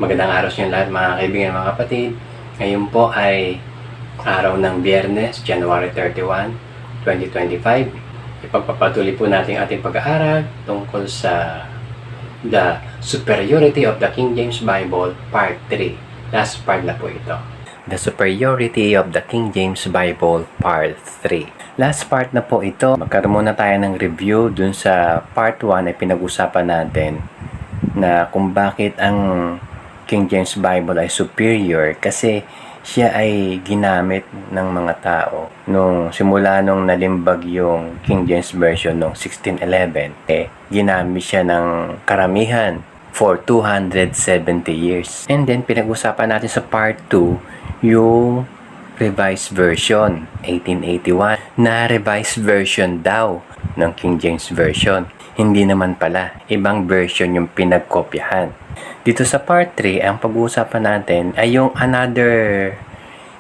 Magandang araw sa inyo lahat mga kaibigan, mga kapatid. Ngayon po ay araw ng Biyernes, January 31, 2025. Ipagpapatuloy po natin ating pag-aaral tungkol sa The Superiority of the King James Bible, Part 3. Last part na po ito. The Superiority of the King James Bible, Part 3. Last part na po ito. Magkaroon muna tayo ng review dun sa Part 1 ay pinag-usapan natin na kung bakit ang King James Bible ay superior kasi siya ay ginamit ng mga tao nung simula nung nalimbag yung King James Version noong 1611. Ginamit siya ng karamihan for 270 years. And then pinag-usapan natin sa part 2 yung revised version 1881 na revised version daw ng King James Version. Hindi naman pala, ibang version yung pinagkopyahan. Dito sa part 3, ang pag-uusapan natin ay yung another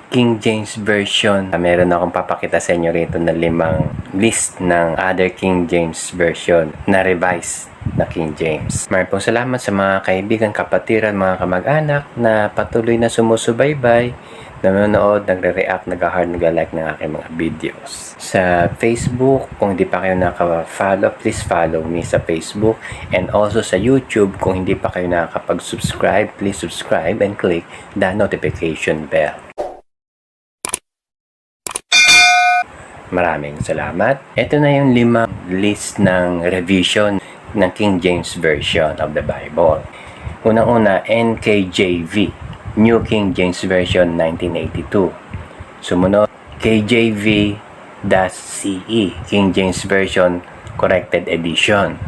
King James Version. Meron akong papakita sa inyo rito na 5 list ng other King James Version na revised na King James. Maraming pong salamat sa mga kaibigan, kapatiran, mga kamag-anak na patuloy na sumusubaybay, nanonood, nagre-react, nag-heart, nag-like ng aking mga videos. Sa Facebook, kung hindi pa kayo naka-follow, please follow me sa Facebook. And also sa YouTube, kung hindi pa kayo nakakapag-subscribe, please subscribe and click the notification bell. Maraming salamat. Ito na yung 5 list ng revision ng King James Version of the Bible. Unang-una, NKJV, New King James Version 1982. Sumunod, KJV-CE, King James Version Corrected Edition.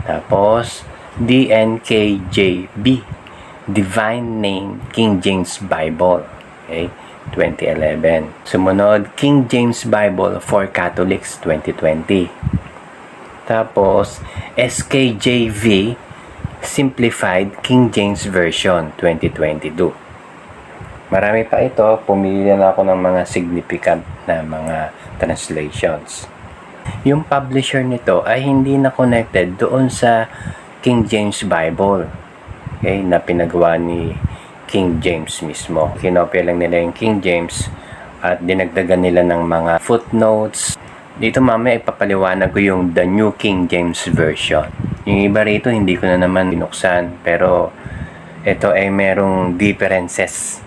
Tapos, DNKJB, Divine Name King James Bible. Okay, 2011. Sumunod, King James Bible for Catholics 2020. Tapos, SKJV Simplified King James Version 2022. Marami pa ito, pumili na ako ng mga significant na mga translations. Yung publisher nito ay hindi na connected doon sa King James Bible, okay, na pinagawa ni King James mismo. Kinopya lang nila yung King James at dinagdagan nila ng mga footnotes. Dito mamaya ipapaliwanag ko yung The New King James Version. Yung iba rito hindi ko na naman binuksan, pero ito ay merong differences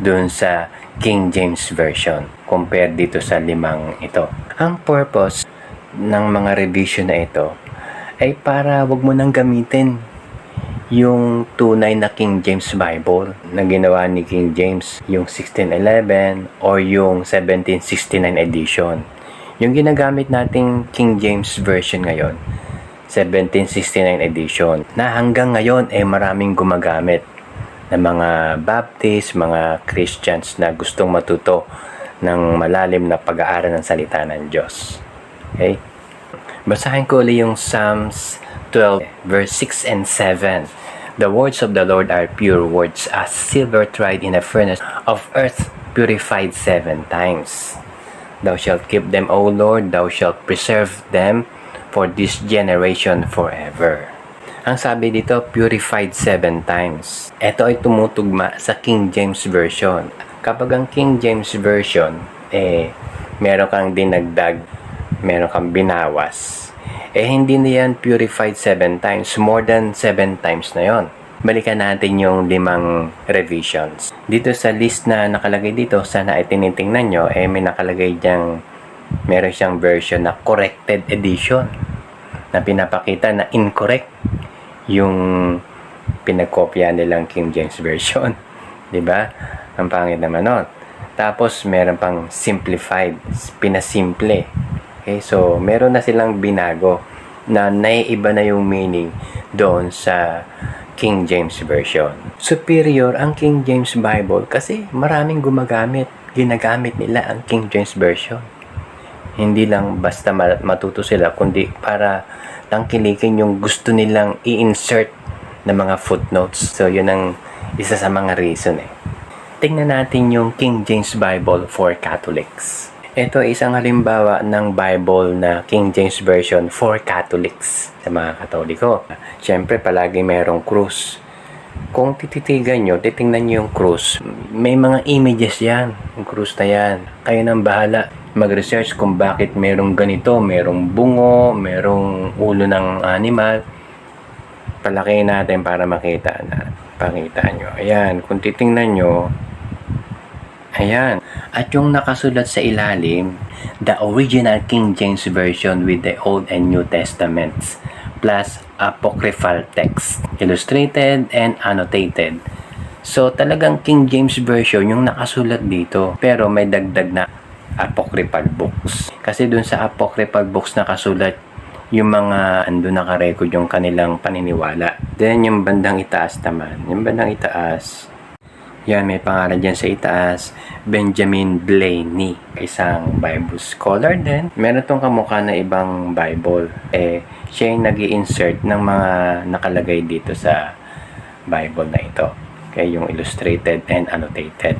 dun sa King James Version compared dito sa 5 ito. Ang purpose ng mga revision na ito ay para wag mo nang gamitin yung tunay na King James Bible na ginawa ni King James, yung 1611 or yung 1769 edition. Yung ginagamit nating King James Version ngayon, 1769 edition, na hanggang ngayon ay maraming gumagamit na mga Baptist, mga Christians na gustong matuto ng malalim na pag-aaral ng salita ng Diyos. Okay? Basahin ko ulit yung Psalms 12, verse 6 and 7. The words of the Lord are pure words, as silver tried in a furnace of earth, purified 7 times. Thou shalt keep them, O Lord, thou shalt preserve them for this generation forever. Ang sabi dito, purified 7 times. Ito ay tumutugma sa King James Version. Kapag ang King James Version, meron kang dinagdag, meron kang binawas, hindi na yan purified 7 times. More than 7 times na yon. Balikan natin yung 5 revisions. Dito sa list na nakalagay dito, sana ay tinitingnan nyo, may nakalagay diyang, meron siyang version na corrected edition na pinapakita na incorrect yung pinagkopya nilang King James Version. Diba? Ang pangit naman nun. Tapos, meron pang simplified, pinasimple. Okay, so, meron na silang binago na naiiba na yung meaning doon sa King James Version. Superior ang King James Bible kasi maraming ginagamit nila ang King James Version. Hindi lang basta matuto sila, kundi para tangkilikin yung gusto nilang i-insert na mga footnotes. So, yun ang isa sa mga reason. Tingnan natin yung King James Bible for Catholics. Ito ay isang halimbawa ng Bible na King James Version for Catholics, sa mga Katoliko. Siyempre, palagi mayroong krus Kung tititigan nyo, titingnan nyo yung cross. May mga images yan. Yung cross na yan. Kayo nang bahala. Mag-research kung bakit merong ganito. Merong bungo, merong ulo ng animal. Palakihin natin para makita nyo. Ayan. Kung titingnan nyo, ayan. At yung nakasulat sa ilalim, the original King James Version with the Old and New Testaments plus apocryphal text, illustrated and annotated. So, talagang King James Version yung nakasulat dito. Pero may dagdag na apocryphal books. Kasi dun sa apocryphal books nakasulat yung mga andun nakarecord yung kanilang paniniwala. Then, yung bandang itaas naman. Yung bandang itaas, yan, may pangalan dyan sa itaas, Benjamin Blaney, isang Bible scholar din. Meron tong kamukha na ibang Bible. Siya yung nag-i-insert ng mga nakalagay dito sa Bible na ito. Okay, yung illustrated and annotated.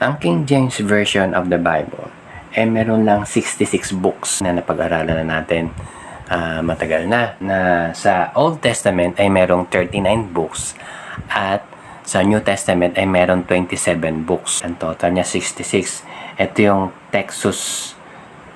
Ang King James Version of the Bible, meron lang 66 books na napag-aralan na natin matagal na. Sa Old Testament ay merong 39 books at sa New Testament ay meron 27 books. Ang total niya 66. Ito yung Textus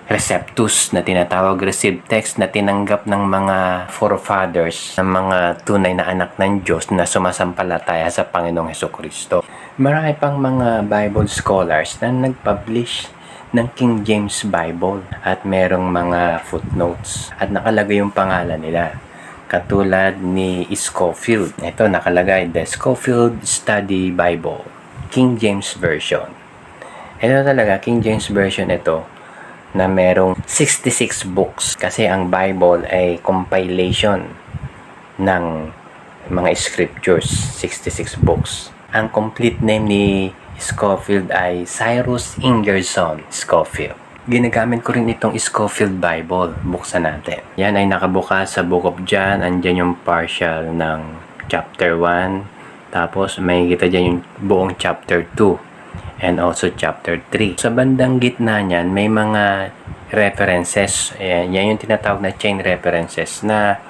Receptus na tinatawag, received text na tinanggap ng mga forefathers, ng mga tunay na anak ng Diyos na sumasampalataya sa Panginoong Hesukristo. Marami pang mga Bible scholars na nag-publish ng King James Bible at merong mga footnotes at nakalagay yung pangalan nila. Katulad ni Scofield. Ito nakalagay, the Scofield Study Bible, King James Version. Ito talaga, King James Version ito, na merong 66 books. Kasi ang Bible ay compilation ng mga scriptures, 66 books. Ang complete name ni Scofield ay Cyrus Ingerson Scofield. Ginagamit ko rin itong Scofield Bible. Buksan natin. Yan ay nakabukas sa Book of John. Andyan yung partial ng chapter 1. Tapos may kita dyan yung buong chapter 2. And also chapter 3. Sa bandang gitna niyan, may mga references. Yan yung tinatawag na chain references na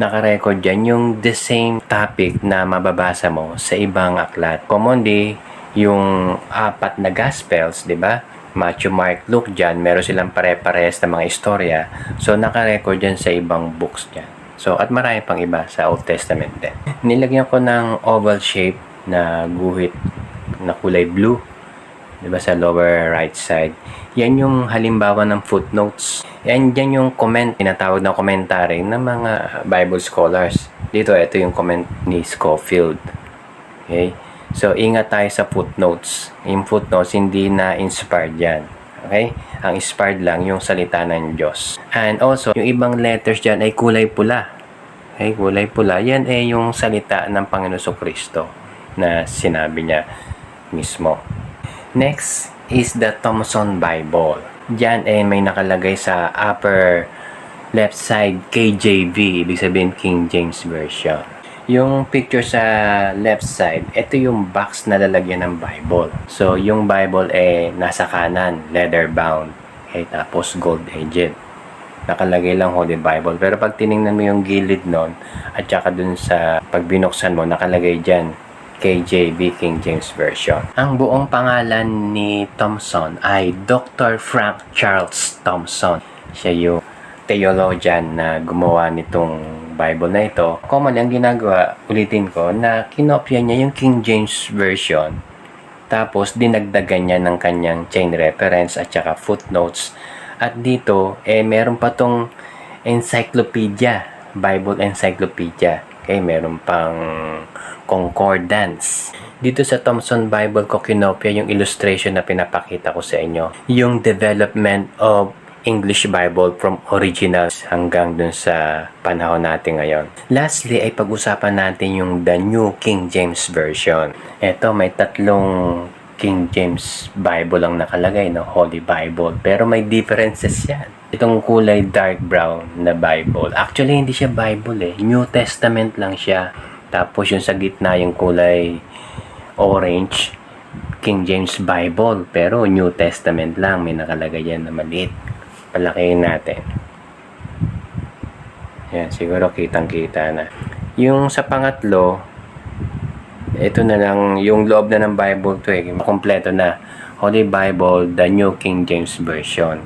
nakarecord dyan yung the same topic na mababasa mo sa ibang aklat. Commonly, yung 4 na Gospels, di ba? Matthew, Mark, Luke, John, meron silang pare-parehas na mga istorya. So, naka-record yan sa ibang books niya. So, at marami pang iba sa Old Testament din. Nilagyan ko ng oval shape na guhit na kulay blue. Diba sa lower right side. Yan yung halimbawa ng footnotes. Yan yung comment, tinatawag na commentary ng mga Bible scholars. Dito, ito yung comment ni Scofield. Okay? So, ingat tayo sa footnotes. Yung footnotes, hindi na inspired yan. Okay? Ang inspired lang yung salita ng Diyos. And also, yung ibang letters dyan ay kulay pula. Okay? Kulay pula. Yan ay yung salita ng Panginoon Kristo na sinabi niya mismo. Next is the Thompson Bible. Diyan ay may nakalagay sa upper left side KJV, ibig sabihin King James Version. Yung picture sa left side, ito yung box na lalagyan ng Bible. So, yung Bible nasa kanan, leather bound. Okay, tapos gold edged. Nakalagay lang Holy Bible. Pero pag tiningnan mo yung gilid nun, at saka dun sa pag binuksan mo, nakalagay dyan, KJV, King James Version. Ang buong pangalan ni Thompson ay Dr. Frank Charles Thompson. Siya yung theologian na gumawa nitong Bible na ito. Common ang ginagawa, ulitin ko, na kinopya niya yung King James Version. Tapos, dinagdagan niya ng kanyang chain reference at saka footnotes. At dito, meron pa tong encyclopedia, Bible Encyclopedia. Okay, meron pang concordance. Dito sa Thompson Bible ko kinopya yung illustration na pinapakita ko sa inyo. Yung development of English Bible from originals hanggang dun sa panahon natin ngayon. Lastly ay pag-usapan natin yung the New King James Version. Ito may 3 King James Bible lang nakalagay, no? Holy Bible. Pero may differences yan. Itong kulay dark brown na Bible. Actually hindi siya Bible New Testament lang siya. Tapos yung sa gitna yung kulay orange, King James Bible. Pero New Testament lang. May nakalagay yan na maliit. Palakihin natin. Yan, siguro kitang-kita na. Yung sa pangatlo, ito na lang, yung loob na ng Bible to kompleto na. Holy Bible, the New King James Version,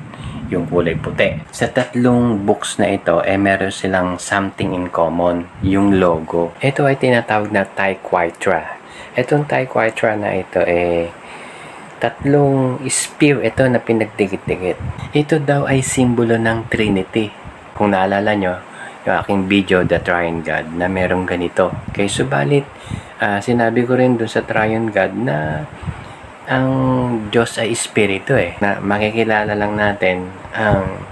yung kulay puti. Sa tatlong books na ito, meron silang something in common, yung logo. Ito ay tinatawag na Tyquitra. Itong Tyquitra na ito tatlong spear ito na pinagdikit-dikit. Ito daw ay simbolo ng Trinity. Kung naalala nyo, yung aking video, The Triune God, na merong ganito. Okay, subalit, sinabi ko rin dun sa Triune God na ang Diyos ay Espiritu na makikilala lang natin ang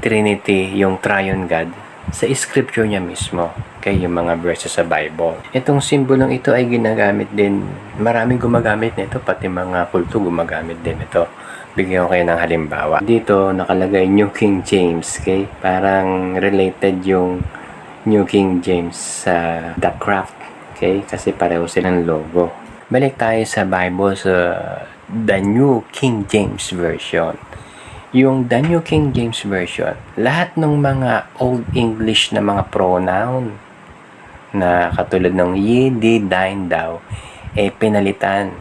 Trinity, yung Triune God, sa Scripture niya mismo. Okay, yung mga verses sa Bible. Itong simbolong ito ay ginagamit din, maraming gumagamit nito, pati mga kulto gumagamit din ito. Bigyan ko kayo ng halimbawa. Dito nakalagay New King James, okay? Parang related yung New King James sa The Craft, okay? Kasi pareho silang logo. Balik tayo sa Bible sa The New King James Version. Yung The New King James Version, lahat ng mga Old English na mga pronoun na katulad ng ye, did, thine, thou, pinalitan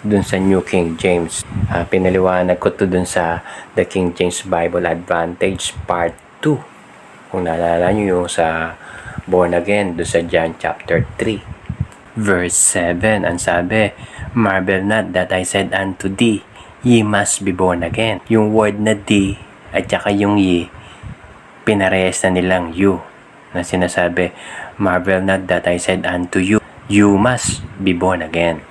dun sa New King James. Pinaliwanag ko to dun sa The King James Bible Advantage Part 2. Kung naalala nyo yung sa Born Again, dun sa John chapter 3. Verse 7, ang sabi, marvel not that I said unto thee, ye must be born again. Yung word na thee at saka yung ye, pinarehas na nilang you. Na sinasabi, marvel not that I said unto you, you must be born again.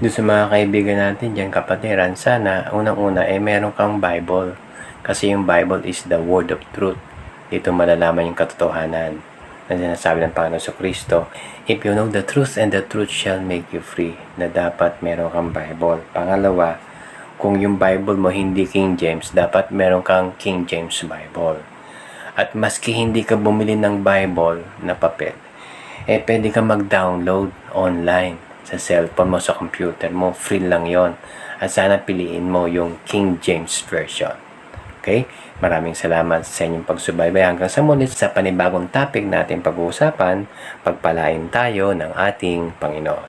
Doon sa mga kaibigan natin dyan, kapatiran, sana unang-una meron kang Bible. Kasi yung Bible is the word of truth. Dito malalaman yung katotohanan na sinasabi ng Panginoon sa Kristo. If you know the truth and the truth shall make you free, na dapat meron kang Bible. Pangalawa, kung yung Bible mo hindi King James, dapat meron kang King James Bible. At maski hindi ka bumili ng Bible na papel, pwede ka mag-download online sa cellphone mo, sa computer mo. Free lang yon. At sana piliin mo yung King James Version. Okay? Maraming salamat sa inyong pagsubaybay. Hanggang sa muli sa panibagong topic natin pag-uusapan, pagpalain tayo ng ating Panginoon.